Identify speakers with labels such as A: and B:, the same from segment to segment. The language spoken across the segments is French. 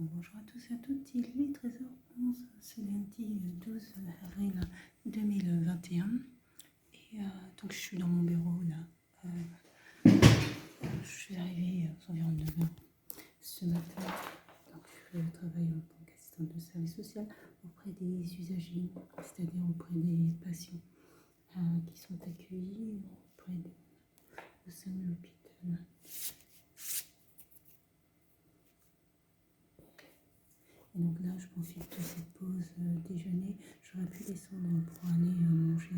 A: Donc, bonjour à tous et à toutes, il est 13h11, c'est lundi 12 avril 2021 et donc je suis dans mon bureau là, je suis arrivée aux environs de 9h ce matin, donc je travaille en tant qu'assistante de service social auprès des usagers, c'est-à-dire auprès des patients qui sont accueillis auprès de au sein de l'hôpital. Et donc là, je profite de cette pause déjeuner. J'aurais pu descendre pour aller manger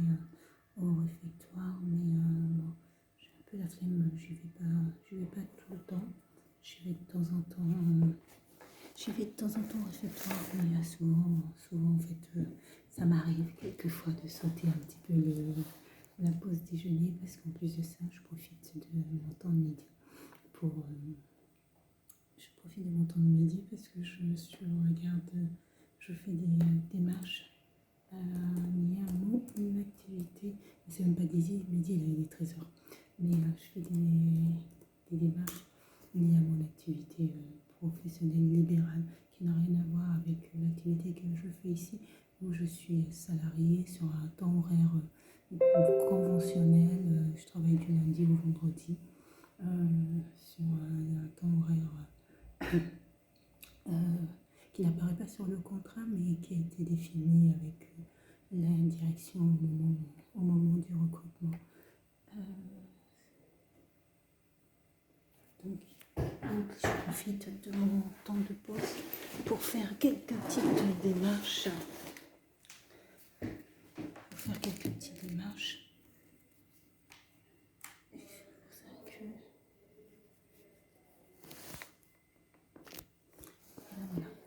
A: au réfectoire, mais bon, j'ai un peu la flemme. J'y vais pas tout le temps. J'y vais de temps en temps. J'y vais de temps en temps au réfectoire, mais souvent en fait, ça m'arrive quelquefois de sauter un petit peu la pause déjeuner parce qu'en plus de ça, je profite de mon temps de midi pour parce que je fais des démarches liées à une activité. C'est même pas midi, il est 13h. Mais je fais des démarches liées à mon activité professionnelle libérale qui n'a rien à voir avec l'activité que je fais ici, où je suis salariée sur un temps horaire conventionnel. Je travaille du lundi au vendredi sur un temps horaire qui n'apparaît pas sur le contrat, mais qui a été défini avec la direction au moment du recrutement. Donc, je profite de mon temps de pause pour faire quelques petites démarches.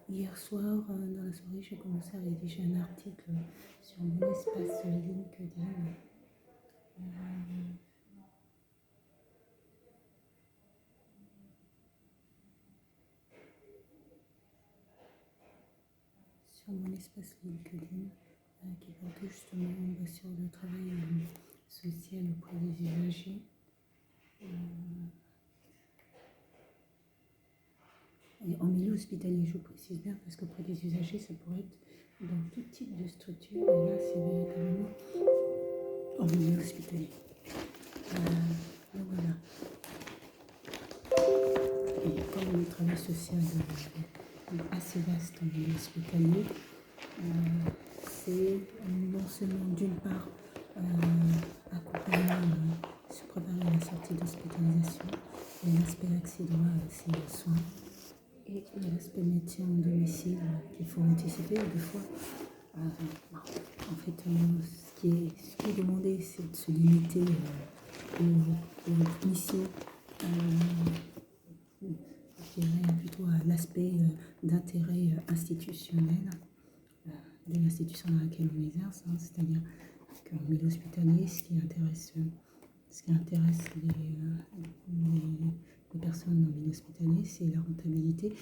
A: Hier soir, dans la soirée, j'ai commencé à rédiger un article sur mon espace LinkedIn. Sur mon espace LinkedIn, qui porte justement sur le travail social auprès des usagers. Et en milieu hospitalier, je vous précise bien, parce qu'auprès des usagers, ça pourrait être dans tout type de structure, et là, c'est véritablement en milieu hospitalier. Donc voilà. Et comme le travail social est assez vaste en milieu hospitalier, c'est non seulement d'une part accompagner, se préparer à la sortie d'hospitalisation, et l'aspect accès droit à ces soins, et l'aspect métier en domicile qu'il faut anticiper. Des fois, en fait, ce qui est demandé, c'est de se limiter aux missions, je dirais plutôt à l'aspect d'intérêt institutionnel de l'institution dans laquelle on exerce, c'est-à-dire qu'en milieu hospitalier, ce qui intéresse les personnes dans le milieu hospitalier, c'est la rentabilité,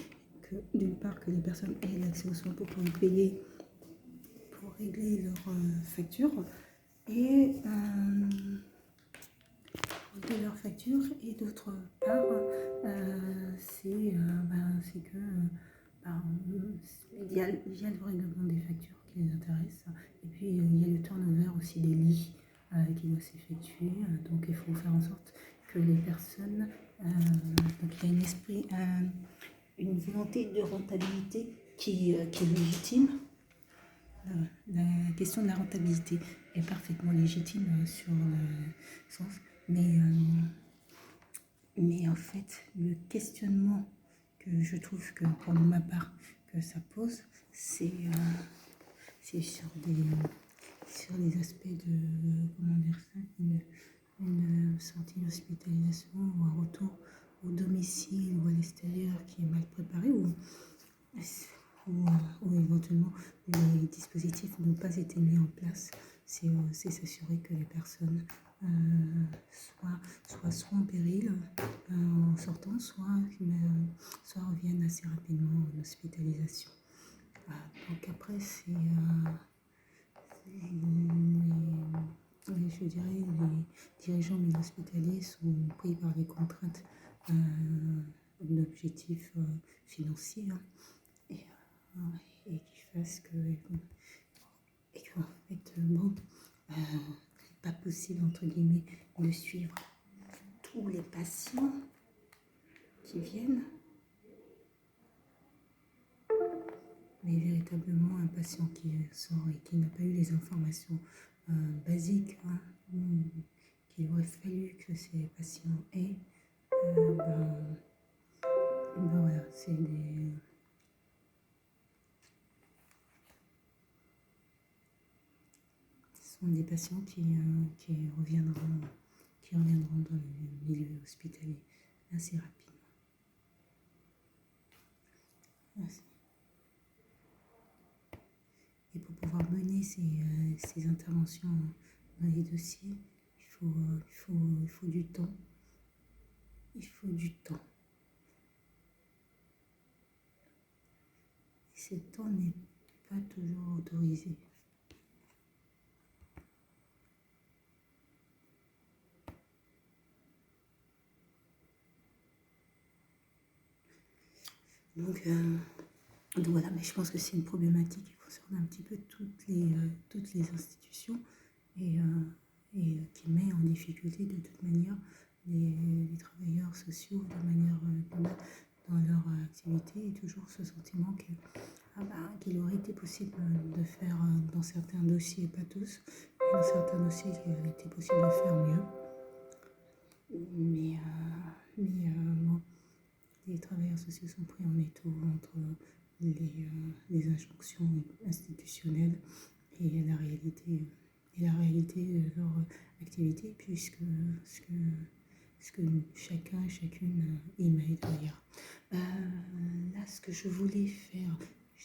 A: que d'une part que les personnes aient l'accès aux soins pour pouvoir payer, pour régler leurs factures, et d'autre part, c'est que il y a le règlement des factures qui les intéresse, et puis il y a le turnover aussi des lits qui doit s'effectuer, donc il faut faire en sorte que les personnes, donc il y a une volonté de rentabilité qui est légitime. La question de la rentabilité est parfaitement légitime sur le sens, mais en fait, le questionnement que je trouve que pour ma part que ça pose, c'est sur des aspects de, comment dire ça, une sortie d'hospitalisation ou un retour au domicile ou à l'extérieur qui est mal préparé, ou éventuellement les dispositifs n'ont pas été mis en place. C'est s'assurer que les personnes soit en péril en sortant, soit reviennent assez rapidement en hospitalisation. Donc après, je dirais les dirigeants hospitaliers sont pris par les contraintes d'objectifs financiers, et, et qui fasse que, et qu'en fait, bon, c'est pas possible, entre guillemets, de suivre tous les patients qui viennent, mais véritablement un patient qui sort et qui n'a pas eu les informations basiques qu'il aurait fallu que ces patients aient, voilà, ce sont des patients qui reviendront dans le milieu hospitalier assez rapidement. Merci. Et pour pouvoir mener ces interventions dans les dossiers, il faut du temps. Il faut du temps. Et ce temps n'est pas toujours autorisé. Donc voilà, mais je pense que c'est une problématique qui concerne un petit peu toutes les institutions et qui met en difficulté de toute manière les travailleurs sociaux de manière globale dans leur activité, et toujours ce sentiment qu'il aurait été possible de faire dans certains dossiers, pas tous, mais dans certains dossiers il aurait été possible de faire mieux. Mais bon, les travailleurs sociaux sont pris en étau entre les injonctions institutionnelles et la réalité de leur activité, puisque ce que chacun et chacune y met derrière. Là, ce que je voulais faire, ah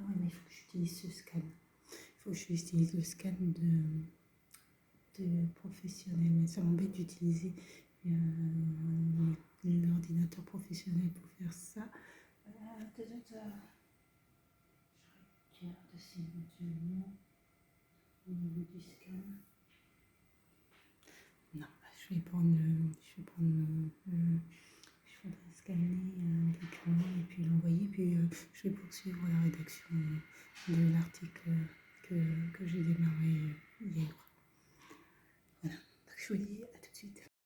A: ouais, mais il faut que j'utilise ce scan. Il faut que j'utilise le scan de professionnel, mais ça m'embête d'utiliser l'ordinateur professionnel pour faire ça. Je regarde si éventuellement au niveau du scan. Non, je vais prendre je voudrais scanner un document et puis l'envoyer, puis je vais poursuivre la rédaction de l'article que j'ai démarré hier. Voilà, donc je vous dis à tout de suite.